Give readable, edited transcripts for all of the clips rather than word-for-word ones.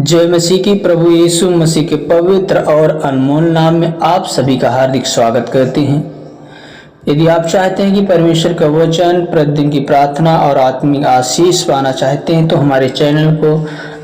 जय मसीह की। प्रभु यीशु मसीह के पवित्र और अनमोल नाम में आप सभी का हार्दिक स्वागत करते हैं। यदि आप चाहते हैं कि परमेश्वर का वचन, प्रतिदिन की प्रार्थना और आत्मिक आशीष पाना चाहते हैं तो हमारे चैनल को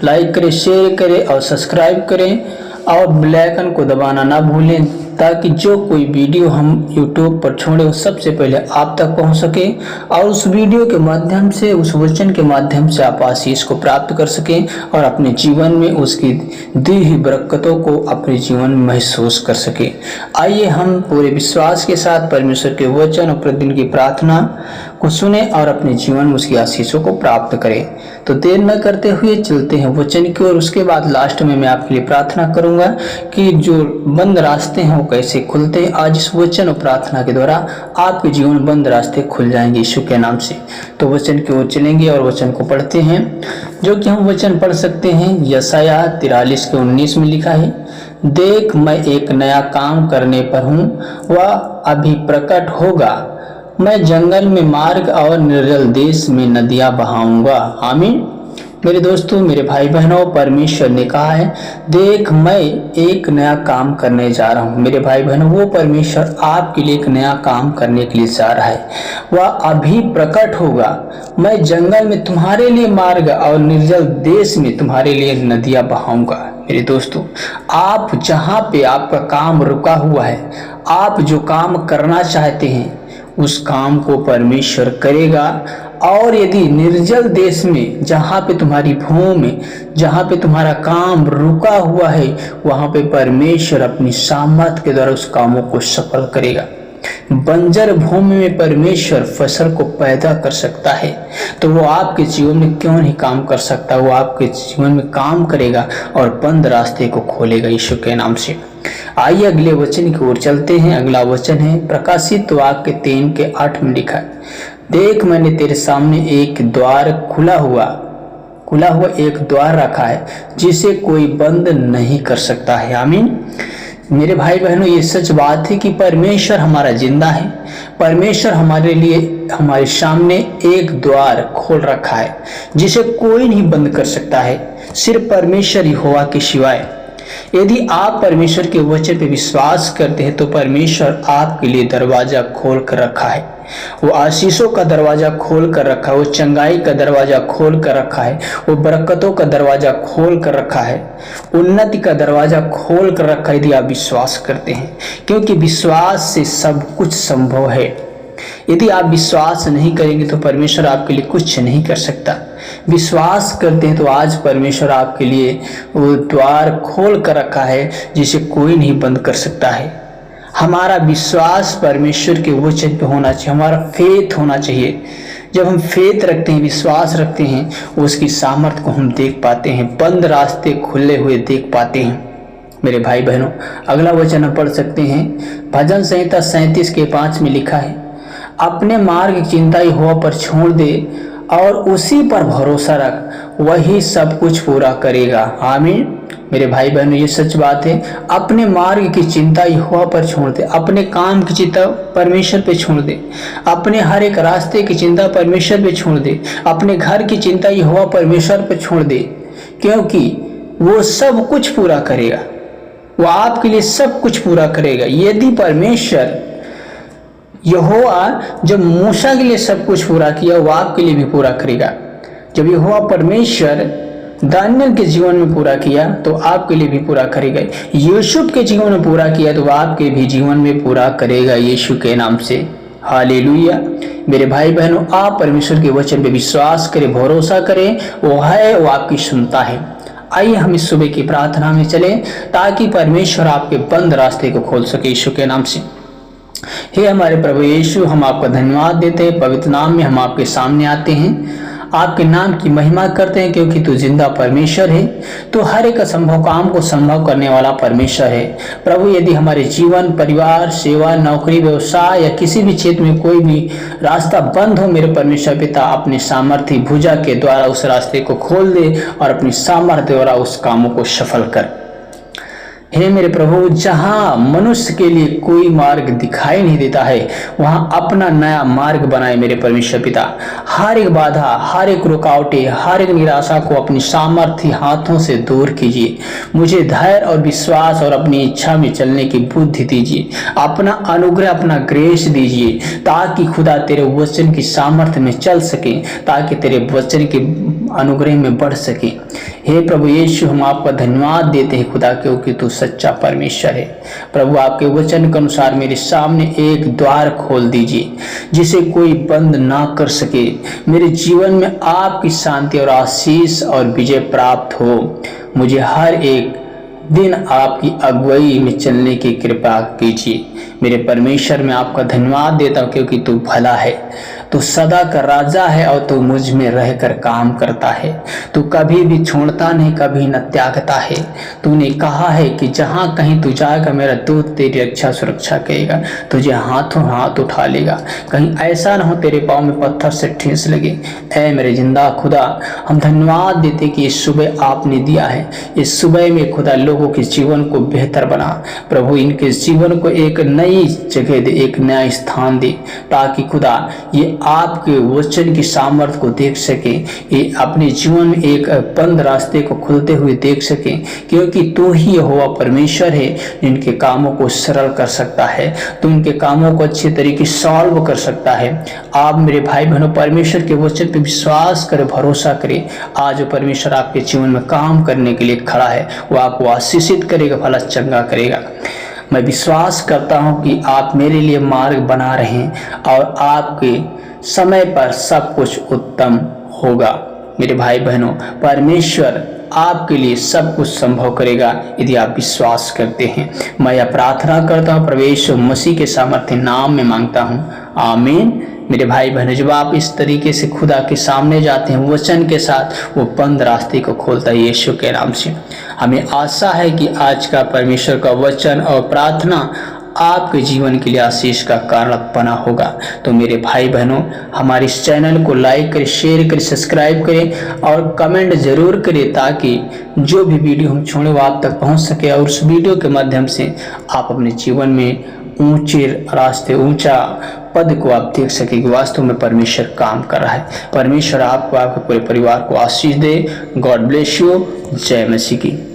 लाइक करें, शेयर करें और सब्सक्राइब करें और बेल आइकन को दबाना ना भूलें, ताकि जो कोई वीडियो हम YouTube पर छोड़े वो सबसे पहले आप तक पहुंच सके और उस वीडियो के माध्यम से, उस वचन के माध्यम से आप आशीष को प्राप्त कर सकें और अपने जीवन में उसकी दी हुई बरकतों को अपने जीवन में महसूस कर सकें। आइए हम पूरे विश्वास के साथ परमेश्वर के वचन और प्रतिदिन की प्रार्थना को सुने और अपने जीवन में उसकी आशीषों को प्राप्त करें। तो देर न करते हुए चलते हैं वचन की ओर। उसके बाद लास्ट में मैं आपके लिए प्रार्थना करूंगा कि जो बंद रास्ते हैं वो कैसे खुलते हैं। आज इस वचन और प्रार्थना के द्वारा आपके जीवन में बंद रास्ते खुल जाएंगे यीशु के नाम से। तो वचन की ओर चलेंगे और वचन को पढ़ते हैं, जो कि हम वचन पढ़ सकते हैं। यशायाह 43:19 में लिखा है, देख मैं एक नया काम करने पर हूँ, वह अभी प्रकट होगा, मैं जंगल में मार्ग और निर्जल देश में नदियां बहाऊंगा। आमीन। मेरे दोस्तों, मेरे भाई बहनों, परमेश्वर ने कहा है, देख मैं एक नया काम करने जा रहा हूँ। मेरे भाई बहनों, वो परमेश्वर आपके लिए एक नया काम करने के लिए जा रहा है, वह अभी प्रकट होगा। मैं जंगल में तुम्हारे लिए मार्ग और निर्जल देश में तुम्हारे लिए नदियां बहाऊंगा। मेरे दोस्तों, आप जहाँ पे आपका काम रुका हुआ है, आप जो काम करना चाहते हैं उस काम को परमेश्वर करेगा। और यदि निर्जल देश में, जहाँ पे तुम्हारी भूमि, जहाँ पे तुम्हारा काम रुका हुआ है, वहाँ पे परमेश्वर अपनी सामर्थ के द्वारा उस कामों को सफल करेगा। बंजर भूमि में परमेश्वर फसल को पैदा कर सकता है, तो वो आपके जीवन में क्यों नहीं काम कर सकता। वो आपके जीवन में काम करेगा और बंद रास्ते को खोलेगा यीशु के नाम से। आइए अगले वचन की ओर चलते हैं। अगला वचन है प्रकाशित वाक्य 3:8 में लिखा है, देख मैंने तेरे सामने एक द्वार खुला हुआ एक द्वार रखा है, जिसे कोई बंद नहीं कर सकता है। आमीन। मेरे भाई बहनों, ये सच बात है कि परमेश्वर हमारा जिंदा है। परमेश्वर हमारे लिए, हमारे सामने एक द्वार खोल रखा है, जिसे कोई नहीं बंद कर सकता है, सिर्फ परमेश्वर यहोवा के सिवाय। यदि आप परमेश्वर के वचन पे विश्वास करते हैं तो परमेश्वर आपके लिए दरवाजा खोल कर रखा है। वो आशीषों का दरवाजा खोल कर रखा है, वो चंगाई का दरवाजा खोल कर रखा है, वो बरकतों का दरवाजा खोल कर रखा है, उन्नति का दरवाजा खोल कर रखा है। यदि आप विश्वास करते हैं, क्योंकि विश्वास से सब कुछ संभव है। यदि आप विश्वास नहीं करेंगे तो परमेश्वर आपके लिए कुछ नहीं कर सकता। विश्वास करते हैं तो आज परमेश्वर आपके लिए वो द्वार खोल कर रखा है, जिसे कोई नहीं बंद कर सकता है। हमारा विश्वास परमेश्वर के वचन पे होना चाहिए, हमारा फेथ होना चाहिए। जब हम फेथ रखते हैं, विश्वास रखते हैं, उसकी सामर्थ्य को हम देख पाते हैं, बंद रास्ते खुले हुए देख पाते हैं। मेरे भाई बहनों, अगला वचन हम पढ़ सकते हैं। भजन संहिता 37:5 में लिखा है, अपने मार्ग की चिंता यहोवा पर छोड़ दे और उसी पर भरोसा रख, वही सब कुछ पूरा करेगा। आमीन। मेरे भाई बहनों, ये सच बात है। अपने मार्ग की चिंता यहोवा पर छोड़ दे, अपने काम की चिंता परमेश्वर पे छोड़ दे, अपने हर एक रास्ते की चिंता परमेश्वर पे छोड़ दे, अपने घर की चिंता यहोवा परमेश्वर पे छोड़ दे, क्योंकि वो सब कुछ पूरा करेगा। वो आपके लिए सब कुछ पूरा करेगा। यदि परमेश्वर यहोवा जब मूसा के लिए सब कुछ पूरा किया, वो आपके लिए भी पूरा करेगा। जब यहोवा परमेश्वर दानियल के जीवन में पूरा किया तो आपके लिए भी पूरा करेगा। यूसुफ के जीवन में पूरा किया तो आपके भी जीवन में पूरा करेगा यीशु के नाम से। हालेलुया। मेरे भाई बहनों, आप परमेश्वर के वचन पे विश्वास करें, भरोसा करें, वो है, वो आपकी सुनता है। आइए हम इस सुबह की प्रार्थना में चलें, ताकि परमेश्वर आपके बंद रास्ते को खोल सके यीशु के नाम से। हे हमारे प्रभु यीशु, हम आपका धन्यवाद देते हैं। पवित्र नाम में हम आपके सामने आते हैं, आपके नाम की महिमा करते हैं, क्योंकि तू जिंदा परमेश्वर है। तो हर एक असंभव काम को संभव करने वाला परमेश्वर है। प्रभु, यदि हमारे जीवन, परिवार, सेवा, नौकरी, व्यवसाय या किसी भी क्षेत्र में कोई भी रास्ता बंद हो, मेरे परमेश्वर पिता अपने सामर्थ्य भुजा के द्वारा उस रास्ते को खोल दे और अपनी सामर्थ्य द्वारा उस कामों को सफल कर। हे मेरे प्रभु, जहाँ मनुष्य के लिए कोई मार्ग दिखाई नहीं देता है, वहाँ अपना नया मार्ग बनाए मेरे परमेश्वर पिता। हर एक बाधा, हर एक रुकावटें, हर एक निराशा को अपनी सामर्थ्य हाथों से दूर कीजिए। मुझे धैर्य और विश्वास और अपनी इच्छा में चलने की बुद्धि दीजिए। अपना अनुग्रह, अपना ग्रेस दीजिए, ताकि खुदा तेरे वचन की सामर्थ्य में चल सके, ताकि तेरे वचन के अनुग्रह में बढ़ सके। हे प्रभु यीशु, हम आपका धन्यवाद देते हैं खुदा, क्योंकि तू सच्चा परमेश्वर है। प्रभु, आपके वचन के अनुसार मेरे सामने एक द्वार खोल दीजिए जिसे कोई बंद ना कर सके। मेरे जीवन में आपकी शांति और आशीष और विजय प्राप्त हो। मुझे हर एक दिन आपकी अगुवाई में चलने की कृपा कीजिए। मेरे परमेश्वर, मैं आपका धन्यवाद देता हूँ, क्योंकि तू भला है, तू सदा का राजा है और तू मुझ में रहकर काम करता है। तू कभी भी छोड़ता नहीं, कभी न त्यागता है। तूने कहा है कि जहाँ कहीं तू जाएगा, मेरा दूत तेरी रक्षा सुरक्षा करेगा, तुझे हाथों हाथ उठा लेगा। कहीं ऐसा न हो तेरे पाँव में पत्थर से ठेस लगे। ऐ मेरे जिंदा खुदा, हम धन्यवाद देते कि इस सुबह आपने दिया है। इस सुबह में खुदा लोगों के जीवन को बेहतर बना। प्रभु, इनके जीवन को एक नई जगह दे, एक नया स्थान दे, ताकि खुदा ये आपके वचन की सामर्थ्य को देख सके, ये अपने जीवन में एक बंद रास्ते को खुलते हुए देख सके, क्योंकि तू ही यहोवा परमेश्वर है, जिनके कामों को सरल कर सकता है। तू उनके कामों को अच्छे तरीके सॉल्व कर सकता है। आप मेरे भाई बहनों, परमेश्वर के वचन पे विश्वास करे, भरोसा करे। आज परमेश्वर आपके जीवन में काम करने के लिए खड़ा है। वो आपको आशीषित करेगा, भला चंगा करेगा। मैं विश्वास करता हूँ कि आप मेरे लिए मार्ग बना रहे हैं और आपके समय पर सब कुछ उत्तम होगा। मेरे भाई बहनों, परमेश्वर आपके लिए सब कुछ संभव करेगा यदि आप विश्वास करते हैं। मैं यह प्रार्थना करता हूँ, प्रभु यीशु मसीह के सामर्थ्य नाम में मांगता हूँ, आमीन। मेरे भाई बहनों, जब आप इस तरीके से खुदा के सामने जाते हैं वचन के साथ, वो बंद रास्ते को खोलता है यीशु के नाम से। हमें आशा है कि आज का परमेश्वर का वचन और प्रार्थना आपके जीवन के लिए आशीष का कारण बना होगा। तो मेरे भाई बहनों, हमारे इस चैनल को लाइक करें, शेयर करें, सब्सक्राइब करें और कमेंट जरूर करें, ताकि जो भी वीडियो हम छोड़ें वो आप तक पहुंच सके और उस वीडियो के माध्यम से आप अपने जीवन में ऊंचे रास्ते, ऊंचा पद को आप देख सके कि वास्तव में परमेश्वर काम कर रहा है। परमेश्वर आपको, आपके पूरे परिवार को आशीष दे। God bless you. जय मसीह की।